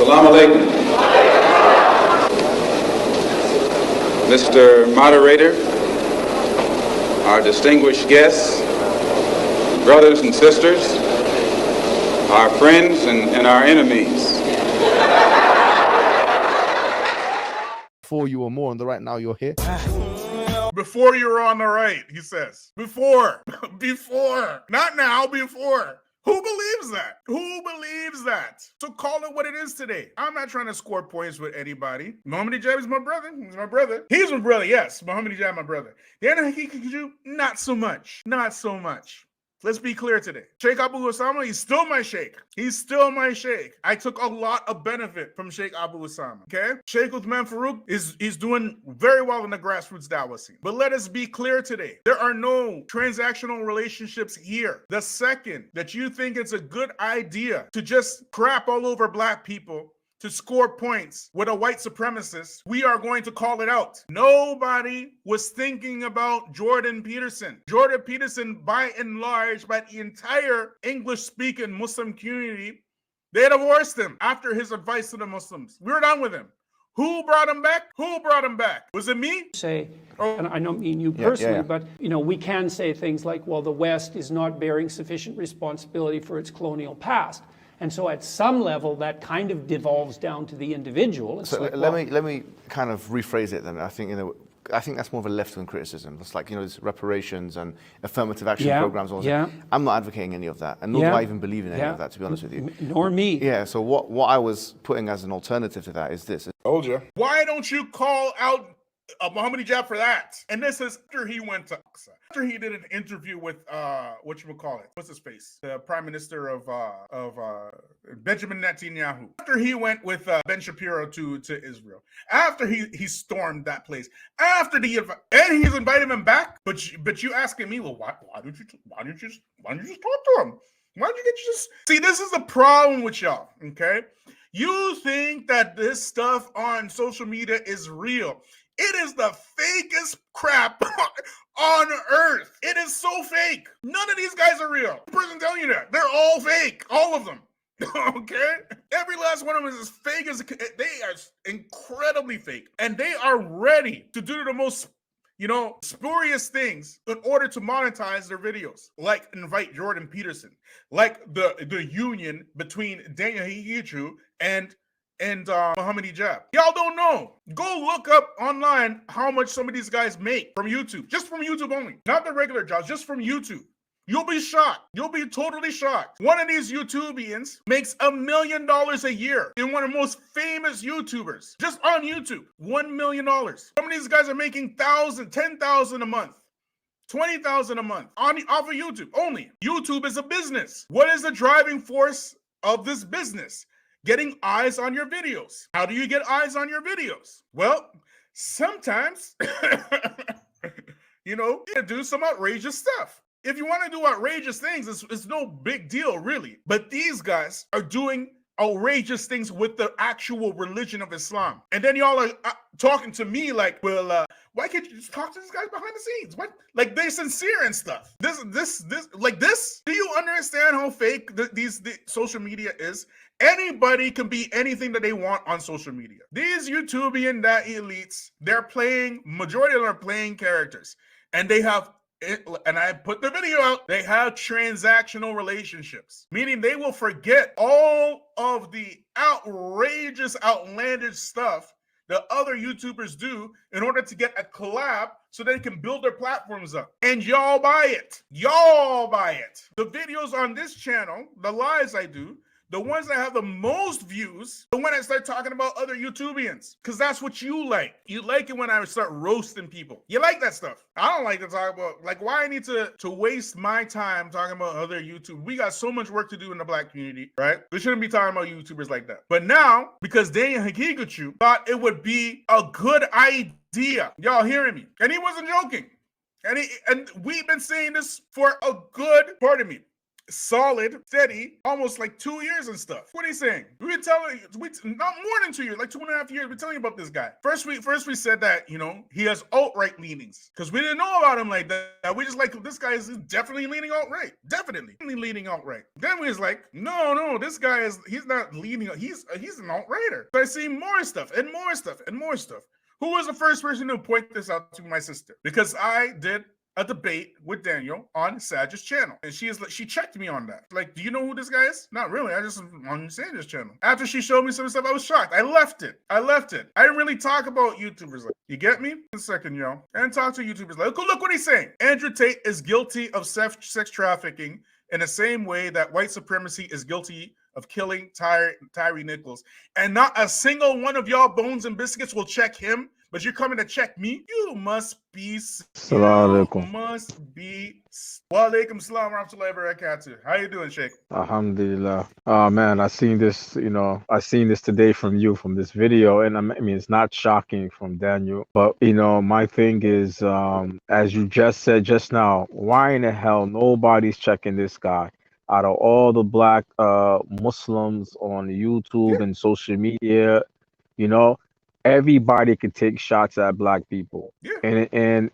Assalamu alaikum. Mr. Moderator, our distinguished guests, brothers and sisters, our friends and our enemies. Before you were more on the right, now you're here. Before you were on the right, he says. Before. Not now, before. Who believes that? Who believes that? So call it what it is today. I'm not trying to score points with anybody. Muhammad Hijab is my brother. He's my brother. He's my brother, yes. Muhammad Hijab, my brother. Dana Hakikiju, not so much. Not so much. Let's be clear today. Sheikh Abu Osama, he's still my sheikh. He's still my sheikh. I took a lot of benefit from Sheikh Abu Osama, okay? Sheikh Uthman Farouk is doing very well in the grassroots dawah scene. But let us be clear today. There are no transactional relationships here. The second that you think it's a good idea to just crap all over black people to score points with a white supremacist, we are going to call it out. Nobody was thinking about Jordan Peterson. Jordan Peterson, by and large, by the entire English-speaking Muslim community, they divorced him after his advice to the Muslims. We were done with him. Who brought him back? Who brought him back? Was it me? And I don't mean you personally, but we can say things like, well, the West is not bearing sufficient responsibility for its colonial past. And so at some level, that kind of devolves down to the individual. It's so like, let me kind of rephrase it then. I think that's more of a left-wing criticism. It's like, there's reparations and affirmative action programs. I'm not advocating any of that, and nor do I even believe in any of that, to be honest with you. Nor me. Yeah, so what I was putting as an alternative to that is this. Told you. Why don't you call out Muhammad Hijab for that? And this is after he went to Aqsa. After he did an interview with what's his face? The Prime Minister of Benjamin Netanyahu. After he went with Ben Shapiro to Israel. After he stormed that place. After he's invited him back. But you asking me, well, why don't you just talk to him? Why don't you just see? This is the problem with y'all. Okay, you think that this stuff on social media is real. It is the fakest crap on earth. It is so fake. None of these guys are real. The person telling you that. They're all fake. All of them. Okay? Every last one of them is as fake as they are incredibly fake. And they are ready to do the most, spurious things in order to monetize their videos. Like invite Jordan Peterson. Like the union between Daniel Higichu and Muhammad Hijab. Y'all don't know. Go look up online how much some of these guys make from YouTube. Just from YouTube only. Not the regular jobs, just from YouTube. You'll be shocked. You'll be totally shocked. One of these YouTubians makes $1 million a year in one of the most famous YouTubers. Just on YouTube. $1 million. Some of these guys are making $1,000, $10,000 a month. $20,000 a month off of YouTube only. YouTube is a business. What is the driving force of this business? Getting eyes on your videos. How do you get eyes on your videos? Well, sometimes, you do some outrageous stuff. If you want to do outrageous things, it's no big deal, really. But these guys are doing outrageous things with the actual religion of Islam. And then y'all are talking to me like, well, why can't you just talk to these guys behind the scenes? What? Like, they're sincere and stuff. This. Do you understand how fake the social media is? Anybody can be anything that they want on social media. These YouTubian elites, majority of them are playing characters. And they have, and I put the video out, they have transactional relationships. Meaning they will forget all of the outrageous, outlandish stuff that other YouTubers do in order to get a collab so they can build their platforms up. And y'all buy it. Y'all buy it. The videos on this channel, the lives I do, the ones that have the most views, the when I start talking about other YouTubians, because that's what you like. You like it when I start roasting people. You like that stuff. I don't like to talk about, why I need to waste my time talking about other YouTube. We got so much work to do in the black community, right? We shouldn't be talking about YouTubers like that. But now, because Daniel Hakigachu thought it would be a good idea, y'all hearing me? And he wasn't joking. And we've been saying this for a good, pardon me, solid, steady, almost like 2 years and stuff. What are you saying? We been telling not more than 2 years, like 2.5 years. We're telling you about this guy. First we said that he has alt-right leanings because we didn't know about him like that. We just like this guy is definitely leaning alt-right, definitely leaning alt-right. Then we was like, no, this guy he's not leaning. He's an alt-righter. So I see more stuff and more stuff and more stuff. Who was the first person to point this out to my sister? Because I did a debate with Daniel on Saj's channel, and she checked me on that. Like, do you know who this guy is? Not really. I just on Saj's channel. After she showed me some stuff, I was shocked. I left it. I didn't really talk about YouTubers. You get me? A second, yo. I didn't talk to YouTubers. Look what he's saying. Andrew Tate is guilty of sex trafficking in the same way that white supremacy is guilty of killing Tyree Nichols, and not a single one of y'all bones and biscuits will check him. But you're coming to check me? You must be. Wa alaikum salam wa rahmatullahi wa barakatuh. How you doing, Sheikh? Alhamdulillah. Oh man, I seen this today from this video, and I mean it's not shocking from Daniel, but my thing is, as you just said just now, why in the hell nobody's checking this guy? Out of all the black Muslims on YouTube and social media, everybody could take shots at black people. Yeah. And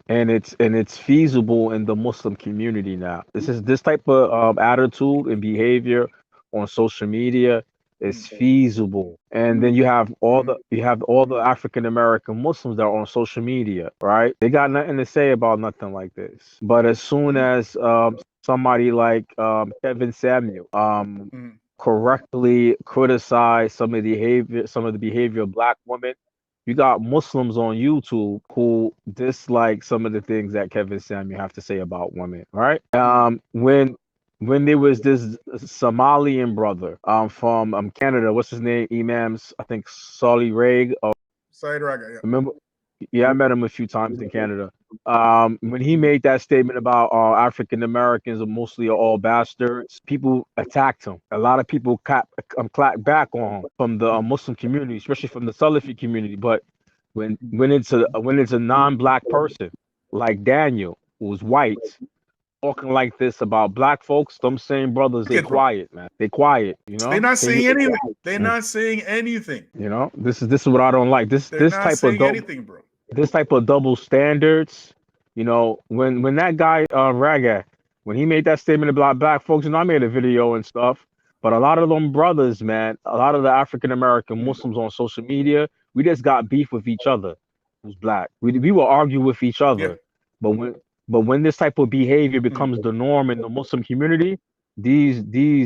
it's feasible in the Muslim community now. This type of attitude and behavior on social media is feasible. And then you have all the African American Muslims that are on social media, right? They got nothing to say about nothing like this. But as soon as somebody like Kevin Samuel correctly criticize some of the behavior of black women, you got Muslims on YouTube who dislike some of the things that Kevin Samuel have to say about women, right? When there was this Somalian brother from Canada, what's his name? Imams, I think Saudi Rag. Said Raga, yeah. Remember? Yeah, I met him a few times in Canada. When he made that statement about African Americans are mostly all bastards, people attacked him. A lot of people clapped back on him from the Muslim community, especially from the Salafi community. But when it's a non-black person like Daniel, who's white, talking like this about black folks, them same brothers, they quiet, man. They quiet, They're not saying anything. They're not saying anything. This is what I don't like. This type of anything, bro. This type of double standards, when that guy Raga, when he made that statement about black folks, I made a video and stuff, but a lot of them brothers, man, a lot of the African American Muslims on social media, we just got beef with each other. Who's black? We will argue with each other, yeah. But when this type of behavior becomes the norm in the Muslim community, these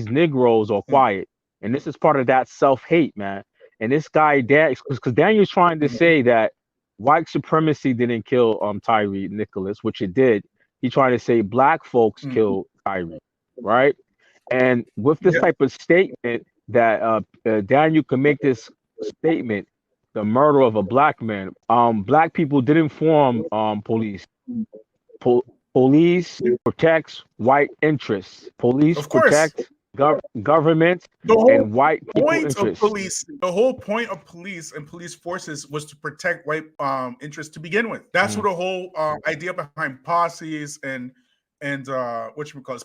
Negroes are quiet, and this is part of that self-hate, man. And this guy, because Daniel's trying to say that white supremacy didn't kill Tyree Nicholas, which it did. He's trying to say black folks killed Tyree, right? And with this type of statement that Daniel can make this statement, the murder of a black man, black people didn't form police. Police protects white interests. Police protect government and white people interests. The whole point of police and police forces was to protect white interests to begin with. That's what the whole idea behind posses and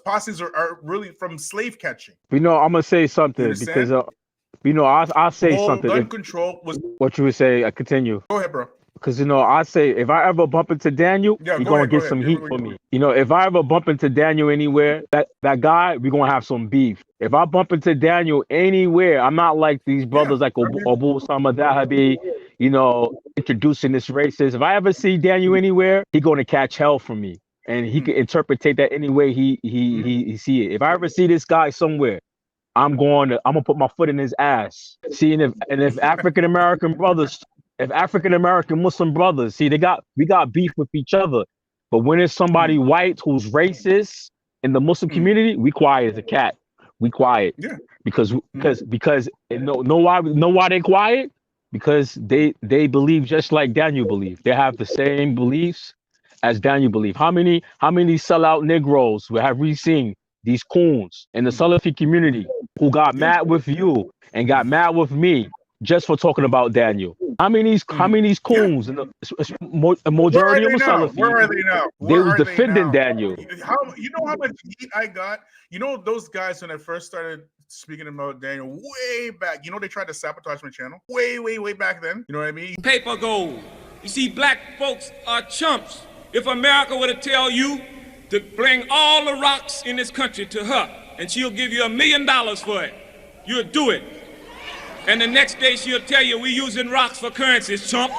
posses are really from slave catching. I'm gonna say something because I'll say something. Gun control was what you would say. I continue. Go ahead, bro. Because I say if I ever bump into Daniel, you're gonna get some heat from me. If I ever bump into Daniel anywhere, that guy, we're gonna have some beef. If I bump into Daniel anywhere, I'm not like these brothers like Abu Sama Dahabi, introducing this racist. If I ever see Daniel anywhere, he gonna catch hell from me, and he can interpret that any way he see it. If I ever see this guy somewhere, I'm gonna put my foot in his ass. If African American brothers. If African American Muslim brothers, we got beef with each other, but when it's somebody white who's racist in the Muslim community, we quiet as a cat. We quiet, because know why they quiet? Because they believe just like Daniel believed. They have the same beliefs as Daniel believed. How many sellout Negroes have we seen? These coons in the Salafi community who got mad with you and got mad with me just for talking about Daniel. I mean these coons, and a majority of them Salafi. Where are they now? They was defending Daniel. You know how much heat I got? You know those guys when I first started speaking about Daniel way back. You know they tried to sabotage my channel way back then. You know what I mean? Paper gold. You see, black folks are chumps. If America were to tell you to bring all the rocks in this country to her, and she'll give you $1 million for it, you'll do it. And the next day she'll tell you we're using rocks for currencies, chump.